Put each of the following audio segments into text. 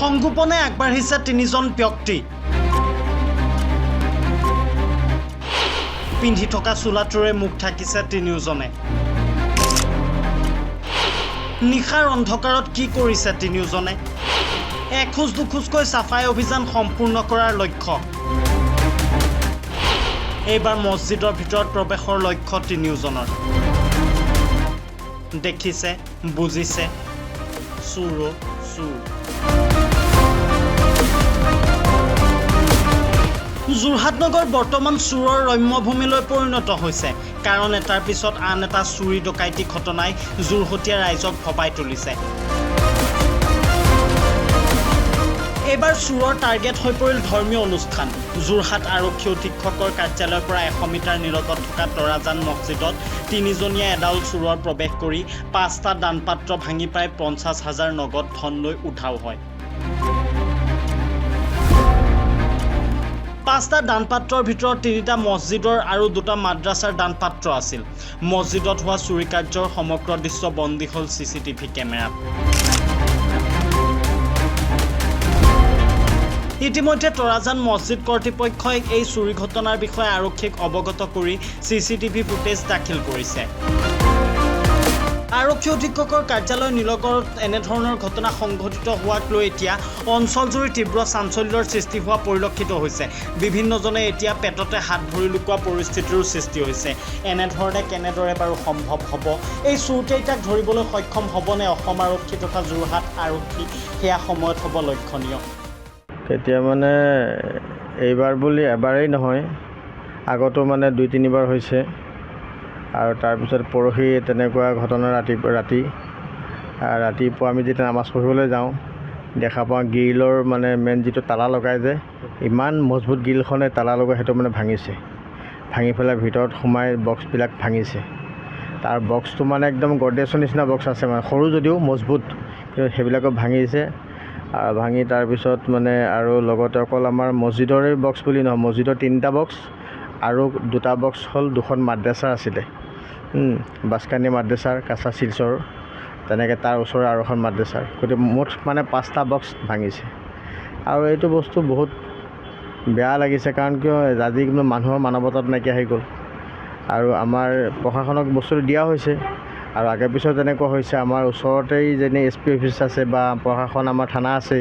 সংগোপনে আগবাঢ়িছে তিনিজন ব্যক্তি। পিন্ধি থকা চোলাটোৰে মুখ ঢাকিছে তিনিওজনে। নিশাৰ অন্ধকাৰত কি কৰিছে তিনিওজনে? এখোজ দুখোজকৈ চাফাই অভিযান সম্পূৰ্ণ কৰাৰ লক্ষ্য। এইবাৰ মছজিদৰ ভিতৰত প্ৰৱেশৰ লক্ষ্য তিনিওজনৰ। দেখিছে, বুজিছে, চোৰ চোৰ। যোৰহাট নগৰ বৰ্তমান চোৰৰ ৰম্যভূমিলৈ পৰিণত হৈছে, কাৰণ এটাৰ পিছত আন এটা চুৰি ডকাইতি ঘটনাই যোৰহটীয়া ৰাইজক ভবাই তুলিছে। এইবাৰ চোৰৰ টাৰ্গেট হৈ পৰিল ধৰ্মীয় অনুষ্ঠান। যোৰহাট আৰক্ষী অধীক্ষকৰ কাৰ্যালয়ৰ পৰা 100 মিটাৰ নিলগত থকা তৰাজান মছজিদত তিনিজনীয়া এডাল চোৰৰ প্ৰৱেশ কৰি 5টা দানপাত্ৰ ভাঙি প্ৰায় 50,000 নগদ ধন লৈ উধাও হয়। 5টা দানপাত্ৰৰ ভিতৰত 3টা মছজিদৰ আৰু 2টা মাদ্ৰাছাৰ দানপাত্ৰ আছিল। মছজিদত হোৱা চুৰি কাৰ্যৰ সমগ্ৰ দৃশ্য বন্দী হ'ল CCTV কেমেৰাত। ইতিমধ্যে তৰাজান মছজিদ কৰ্তৃপক্ষই এই চুৰি ঘটনাৰ বিষয়ে আৰক্ষীক অৱগত কৰি CCTV ফুটেজ দাখিল কৰিছে। আৰক্ষী অধীক্ষকৰ কাৰ্যালয় নিলগত এনেধৰণৰ ঘটনা সংঘটিত হোৱাক লৈ এতিয়া অঞ্চলজুৰি তীব্ৰ চাঞ্চল্যৰ সৃষ্টি হোৱা পৰিলক্ষিত হৈছে। বিভিন্নজনে এতিয়া পেটতে হাত ভৰি লুকুৱা পৰিস্থিতিৰো সৃষ্টি হৈছে। এনেধৰণে কেনেদৰে বাৰু সম্ভৱ হ'ব? এই চোৰকেইটাক ধৰিবলৈ সক্ষম হ'বনে অসম আৰক্ষী তথা যোৰহাট আৰক্ষী, সেয়া সময়ত হ'ব লক্ষণীয়। তেতিয়া মানে এইবাৰ বুলি এবাৰেই নহয়, আগতো মানে 2-3বাৰ হৈছে। আৰু তাৰপিছত পৰহি তেনেকুৱা ঘটনা ৰাতিপুৱা আমি যেতিয়া নামাজ পঢ়িবলৈ যাওঁ, দেখা পাওঁ গ্ৰিলৰ মানে মেইন যিটো তালা লগাই যে, ইমান মজবুত গ্ৰিলখনে তালা লগাই সেইটো মানে ভাঙিছে। ভাঙি পেলাই ভিতৰত সোমাই বক্সবিলাক ভাঙিছে। তাৰ বক্সটো মানে একদম গড্ৰেজৰ নিচিনা বক্স আছে, মানে সৰু যদিও মজবুত, কিন্তু সেইবিলাকো ভাঙিছে। আৰু ভাঙি তাৰপিছত মানে আৰু লগতে অকল আমাৰ মছজিদৰে বক্স বুলি নহয়, মছজিদৰ 3টা বক্স আৰু 2টা বক্স হ'ল 2খন মাদ্ৰাছাৰ আছিলে। বাছকানি মাদ্ৰাছাৰ কাছা শিলচৰ, তেনেকৈ তাৰ ওচৰৰ আৰু এখন মাদ্ৰাছাৰ, গতিকে মুঠ মানে 5টা বক্স ভাঙিছে। আৰু এইটো বস্তু বহুত বেয়া লাগিছে, কাৰণ কিয় আজি কিন্তু মানুহৰ মানৱতাত নাইকিয়া হৈ গ'ল। আৰু আমাৰ প্ৰশাসনক বস্তুটো দিয়া হৈছে, আৰু আগে পিছত তেনেকুৱা হৈছে। আমাৰ ওচৰতেই যেনে SP অফিচ আছে বা প্ৰশাসন আমাৰ থানা আছে,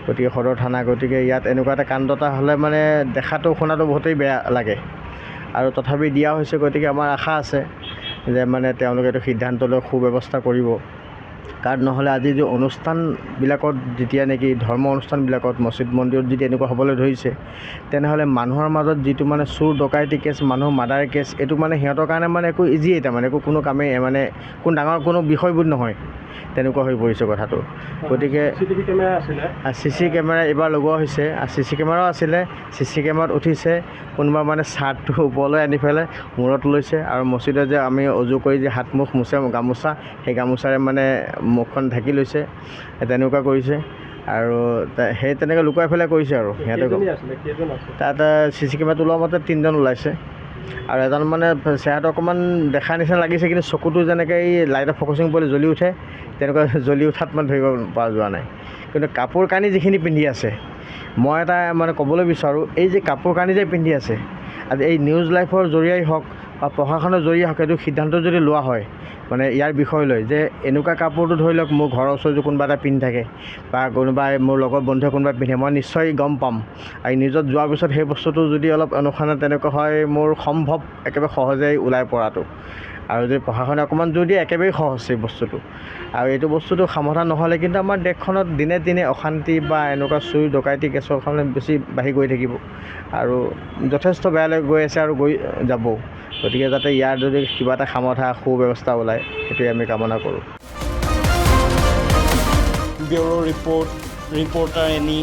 গতিকে সদৰ থানা, গতিকে ইয়াত এনেকুৱা এটা কাণ্ড এটা হ'লে মানে দেখাটো শুনাটো বহুতেই বেয়া লাগে। আৰু তথাপি দিয়া হৈছে, গতিকে আমাৰ আশা আছে যে মানে তেওঁলোকে এইটো সিদ্ধান্ত লৈ সুব্যৱস্থা কৰিব। কাৰণ নহ'লে আজি যে অনুষ্ঠানবিলাকত যেতিয়া নেকি ধৰ্ম অনুষ্ঠানবিলাকত মছজিদ মন্দিৰত যদি এনেকুৱা হ'বলৈ ধৰিছে, তেনেহ'লে মানুহৰ মাজত যিটো মানে চোৰ ডকাইতি কেছ, মানুহ মাৰ্ডাৰ কেছ, এইটো মানে সিহঁতৰ কাৰণে মানে একো ইজি, এটা মানে একো কোনো কামেই মানে কোনো ডাঙৰ কোনো বিষয়বোধ নহয়, তেনেকুৱা হৈ পৰিছে কথাটো। গতিকে CC কেমেৰা এইবাৰ লগোৱা হৈছে, CC কেমেৰাও আছিলে। CC কেমেৰাত উঠিছে কোনোবা মানে চাৰ্টটো ওপৰলৈ আনি পেলাই মূৰত লৈছে, আৰু মছজিদত যে আমি অজু কৰি যে হাত মুখ মুছে গামোচা, সেই গামোচাৰে মানে মুখখন ঢাকি লৈছে, তেনেকুৱা কৰিছে। আৰু সেই তেনেকৈ লুকুৱাই পেলাই কৰিছে। আৰু সিহঁতে তাত CC কেমেৰাত ওলোৱা মতে 3জন ওলাইছে, আৰু এজন মানে চেহেৰাটো অকণমান দেখা নিচিনা লাগিছে, কিন্তু চকুটো যেনেকৈ এই লাইটৰ ফ'কাচিং পৰিলে জ্বলি উঠে, তেনেকুৱা জ্বলি উঠাত মানে ধৰিব পৰা যোৱা নাই। কিন্তু কাপোৰ কানি যিখিনি পিন্ধি আছে, মই এটা মানে ক'বলৈ বিচাৰোঁ, এই যে কাপোৰ কানি যে পিন্ধি আছে, আজি এই নিউজ লাইভৰ জৰিয়াই হওক বা প্ৰশাসনৰ জৰিয়াই হওক, এইটো সিদ্ধান্ত যদি লোৱা হয় মানে ইয়াৰ বিষয় লৈ, যে এনেকুৱা কাপোৰটো ধৰি লওক মোৰ ঘৰৰ ওচৰত যদি কোনোবা এটা পিন্ধি থাকে বা কোনোবাই মোৰ লগৰ বন্ধুৱে কোনোবাই পিন্ধে, মই নিশ্চয় গম পাম। আৰু নিউজত যোৱাৰ পিছত সেই বস্তুটো যদি অলপ অনুসন্ধান তেনেকুৱা হয়, মোৰ সম্ভৱ একেবাৰে সহজেই ওলাই পৰাটো। আৰু যদি প্ৰশাসনে অকণমান জোৰ দিয়ে, একেবাৰেই সহজ এই বস্তুটো। আৰু এইটো বস্তুটো সমাধান নহ'লে কিন্তু আমাৰ দেশখনত দিনে দিনে অশান্তি বা এনেকুৱা চুৰি ডকাইতি কেছৰ কাৰণে বেছি বাঢ়ি গৈ থাকিব, আৰু যথেষ্ট বেয়ালৈ গৈ আছে আৰু গৈ যাব। গতিকে যাতে ইয়াৰ যদি কিবা এটা সমাধান সুব্যৱস্থা ওলায়, সেইটোৱে আমি কামনা কৰোঁ। Bureau report, reporter any.